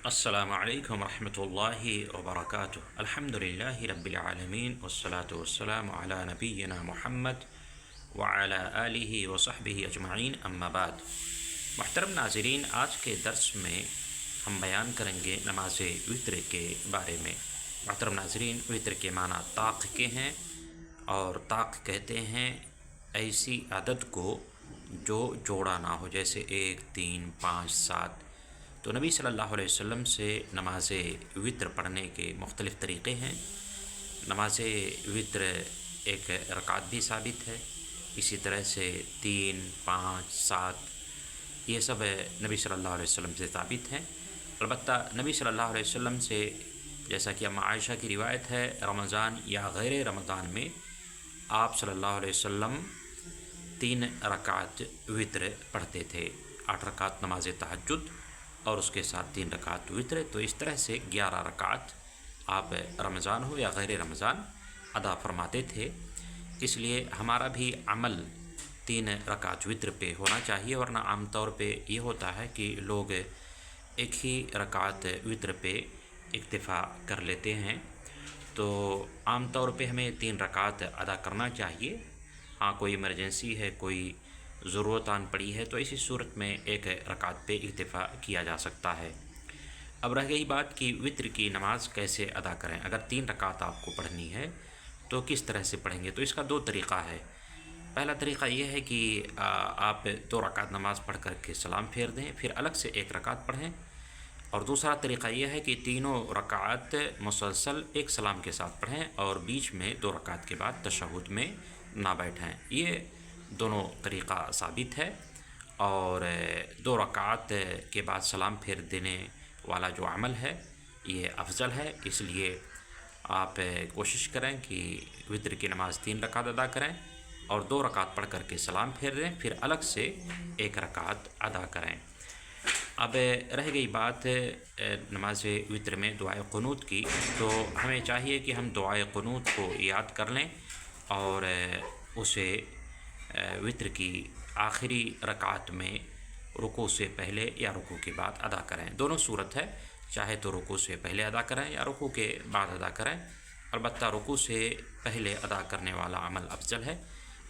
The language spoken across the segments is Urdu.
السلام علیکم ورحمۃ اللہ وبرکاتہ۔ الحمد للہ رب العالمین والصلاة والسلام علی نبینا محمد وعلی آلہ وصحبہ اجمعین، اما بعد۔ محترم ناظرین، آج کے درس میں ہم بیان کریں گے نماز وتر کے بارے میں۔ محترم ناظرین، وتر کے معنی طاق کے ہیں، اور طاق کہتے ہیں ایسی عدد کو جو جوڑا نہ ہو، جیسے 1، 3، 5، 7۔ تو نبی صلی اللہ علیہ وسلم سے نماز وتر پڑھنے کے مختلف طریقے ہیں۔ نماز وتر ایک رکعت بھی ثابت ہے، اسی طرح سے 3، 5، 7 یہ سب نبی صلی اللہ علیہ وسلم سے ثابت ہیں۔ البتہ نبی صلی اللہ علیہ وسلم سے، جیسا کہ ام عائشہ کی روایت ہے، رمضان یا غیر رمضان میں آپ صلی اللہ علیہ وسلم 3 رکعت وتر پڑھتے تھے، 8 رکعت نماز تہجد اور اس کے ساتھ 3 رکعت وتر۔ تو اس طرح سے 11 رکعت آپ رمضان ہو یا غیر رمضان ادا فرماتے تھے۔ اس لیے ہمارا بھی عمل 3 رکعت وتر پہ ہونا چاہیے، ورنہ عام طور پہ یہ ہوتا ہے کہ لوگ ایک ہی رکعت وتر پہ اکتفا کر لیتے ہیں۔ تو عام طور پہ ہمیں 3 رکعت ادا کرنا چاہیے۔ ہاں، کوئی ایمرجنسی ہے، کوئی ضرورت آن پڑی ہے، تو اسی صورت میں 1 رکعت پہ اکتفا کیا جا سکتا ہے۔ اب رہ گئی بات کہ وتر کی نماز کیسے ادا کریں۔ اگر 3 رکعت آپ کو پڑھنی ہے تو کس طرح سے پڑھیں گے؟ تو اس کا 2 طریقہ ہے۔ پہلا طریقہ یہ ہے کہ آپ 2 رکعت نماز پڑھ کر کے سلام پھیر دیں، پھر الگ سے 1 رکعت پڑھیں۔ اور دوسرا طریقہ یہ ہے کہ تینوں رکعت مسلسل ایک سلام کے ساتھ پڑھیں اور بیچ میں 2 رکعت کے بعد تشہد میں نہ بیٹھیں۔ یہ دونوں طریقہ ثابت ہے، اور 2 رکعت کے بعد سلام پھیر دینے والا جو عمل ہے یہ افضل ہے۔ اس لیے آپ کوشش کریں کہ وتر کی نماز 3 رکعت ادا کریں اور 2 رکعت پڑھ کر کے سلام پھیر دیں، پھر الگ سے 1 رکعت ادا کریں۔ اب رہ گئی بات نماز وتر میں دعائے قنوت کی، تو ہمیں چاہیے کہ ہم دعائے قنوت کو یاد کر لیں اور اسے وتر کی آخری رکعت میں رکوع سے پہلے یا رکوع کے بعد ادا کریں۔ دونوں صورت ہے، چاہے تو رکوع سے پہلے ادا کریں یا رکوع کے بعد ادا کریں۔ البتہ رکوع سے پہلے ادا کرنے والا عمل افضل ہے،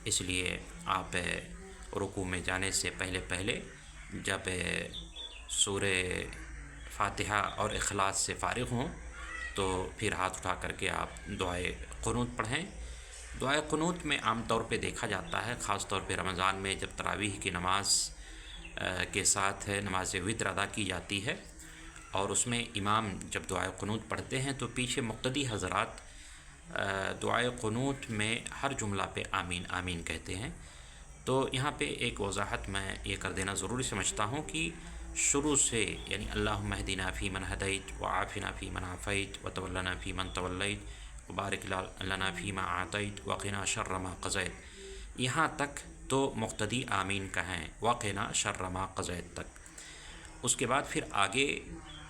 اس لیے آپ رکوع میں جانے سے پہلے جب سورہ فاتحہ اور اخلاص سے فارغ ہوں تو پھر ہاتھ اٹھا کر کے آپ دعائے قنوت پڑھیں۔ دعائے قنوت میں عام طور پہ دیکھا جاتا ہے، خاص طور پہ رمضان میں جب تراویح کی نماز کے ساتھ نماز وتر ادا کی جاتی ہے، اور اس میں امام جب دعائے قنوت پڑھتے ہیں تو پیچھے مقتدی حضرات دعائے قنوت میں ہر جملہ پہ آمین آمین کہتے ہیں۔ تو یہاں پہ ایک وضاحت میں یہ کر دینا ضروری سمجھتا ہوں کہ شروع سے، یعنی اللہم اہدنا فیمن ہدیت وعافنا فیمن عافیت وتولنا فیمن تولیت وبارک لنا فیما اعطیت وقنا شر ما قضیت، یہاں تک تو مقتدی آمین کہیں، وقنا شر ما قضیت تک۔ اس کے بعد پھر آگے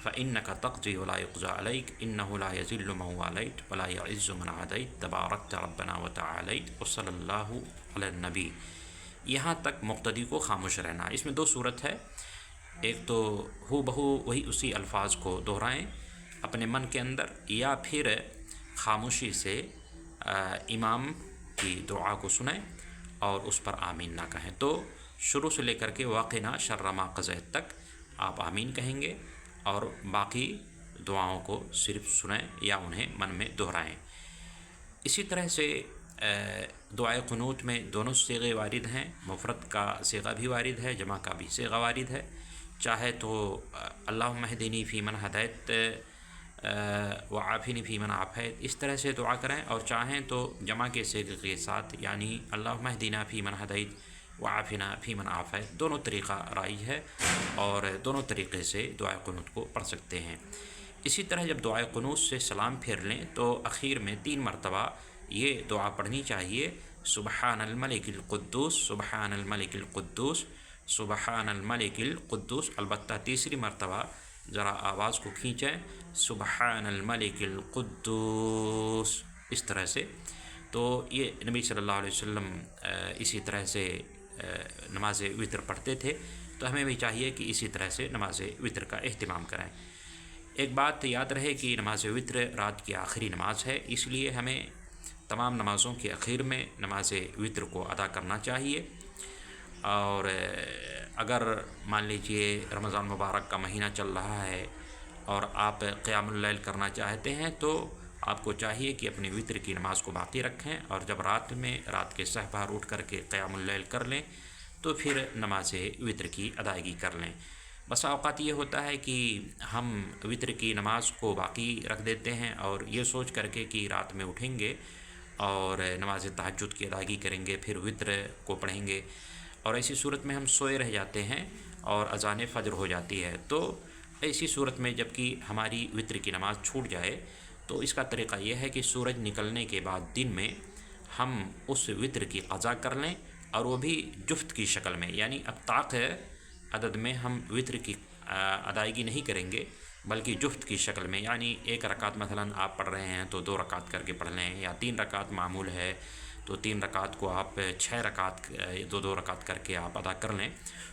فإنک تقضی ولا یقضی علیک انہ لا یذل من والیت ولا یعز من عادیت تبارکت ربنا وتعالیت وصلی اللہ علی النبی، یہاں تک مقتدی کو خاموش رہنا۔ اس میں 2 صورت ہے، ایک تو ہو بہو وہی اسی الفاظ کو دہرائیں اپنے من کے اندر، یا پھر خاموشی سے امام کی دعا کو سنیں اور اس پر آمین نہ کہیں۔ تو شروع سے لے کر کے وقنا شر ما قضیت تک آپ آمین کہیں گے، اور باقی دعاؤں کو صرف سنیں یا انہیں من میں دہرائیں۔ اسی طرح سے دعائے قنوت میں دونوں صیغے وارد ہیں، مفرد کا صیغہ بھی وارد ہے، جمع کا بھی صیغہ وارد ہے۔ چاہے تو اللہم اہدنی فیمن ہدیت وعافنی فیمن عافیت اس طرح سے دعا کریں، اور چاہیں تو جمع کے صیغے کے ساتھ، یعنی اللہم اہدنا فیمن ہدیت وعافنا فیمن عافیت، دونوں طریقہ رائج ہے اور دونوں طریقے سے دعائے قنوت کو پڑھ سکتے ہیں۔ اسی طرح جب دعائے قنوت سے سلام پھیر لیں تو اخیر میں 3 مرتبہ یہ دعا پڑھنی چاہیے، سبحان الملک القدوس سبحان الملک القدوس سبحان الملک القدوس۔ البتہ تیسری مرتبہ ذرا آواز کو کھینچیں، سبحان الملک القدوس، اس طرح سے۔ تو یہ نبی صلی اللہ علیہ وسلم اسی طرح سے نماز وتر پڑھتے تھے، تو ہمیں بھی چاہیے کہ اسی طرح سے نماز وتر کا اہتمام کریں۔ ایک بات یاد رہے کہ نماز وتر رات کی آخری نماز ہے، اس لیے ہمیں تمام نمازوں کے اخیر میں نماز وتر کو ادا کرنا چاہیے۔ اور اگر مان لیجئے رمضان مبارک کا مہینہ چل رہا ہے اور آپ قیام اللیل کرنا چاہتے ہیں تو آپ کو چاہیے کہ اپنی وتر کی نماز کو باقی رکھیں، اور جب رات کے سحر اٹھ کر کے قیام اللیل کر لیں تو پھر نماز وتر کی ادائیگی کر لیں۔ بس اوقات یہ ہوتا ہے کہ ہم وتر کی نماز کو باقی رکھ دیتے ہیں اور یہ سوچ کر کے کہ رات میں اٹھیں گے اور نماز تہجد کی ادائیگی کریں گے، پھر وتر کو پڑھیں گے، اور ایسی صورت میں ہم سوئے رہ جاتے ہیں اور اذان فجر ہو جاتی ہے۔ تو ایسی صورت میں جب کہ ہماری وتر کی نماز چھوٹ جائے تو اس کا طریقہ یہ ہے کہ سورج نکلنے کے بعد دن میں ہم اس وتر کی قضا کر لیں، اور وہ بھی جفت کی شکل میں، یعنی اب طاق عدد میں ہم وتر کی ادائیگی نہیں کریں گے بلکہ جفت کی شکل میں، یعنی ایک رکعت مثلا آپ پڑھ رہے ہیں تو 2 رکعت کر کے پڑھ لیں، یا 3 رکعت معمول ہے تو 3 رکعت کو آپ 6 رکعت 2 رکعت کر کے آپ ادا کر لیں۔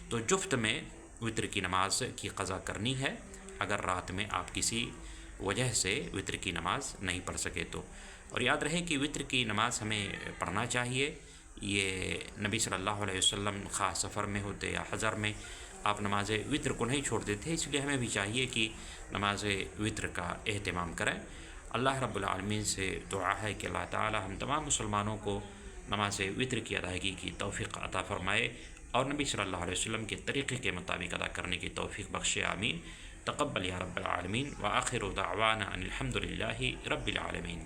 تو جفت میں وتر کی نماز کی قضا کرنی ہے اگر رات میں آپ کسی وجہ سے وتر کی نماز نہیں پڑھ سکے تو۔ اور یاد رہے کہ وتر کی نماز ہمیں پڑھنا چاہیے، یہ نبی صلی اللہ علیہ وسلم خاص سفر میں ہوتے یا حضر میں آپ نماز وتر کو نہیں چھوڑتے تھے، اس لیے ہمیں بھی چاہیے کہ نماز وتر کا اہتمام کریں۔ اللہ رب العالمین سے دعا ہے کہ اللہ تعالی ہم تمام مسلمانوں کو نماز وتر کی ادائیگی کی توفیق عطا فرمائے اور نبی صلی اللہ علیہ وسلم کے طریقے کے مطابق ادا کرنے کی توفیق بخشے، آمین۔ تقبل یا رب العالمین، وآخر دعوانا ان الحمد للہ رب العالمین۔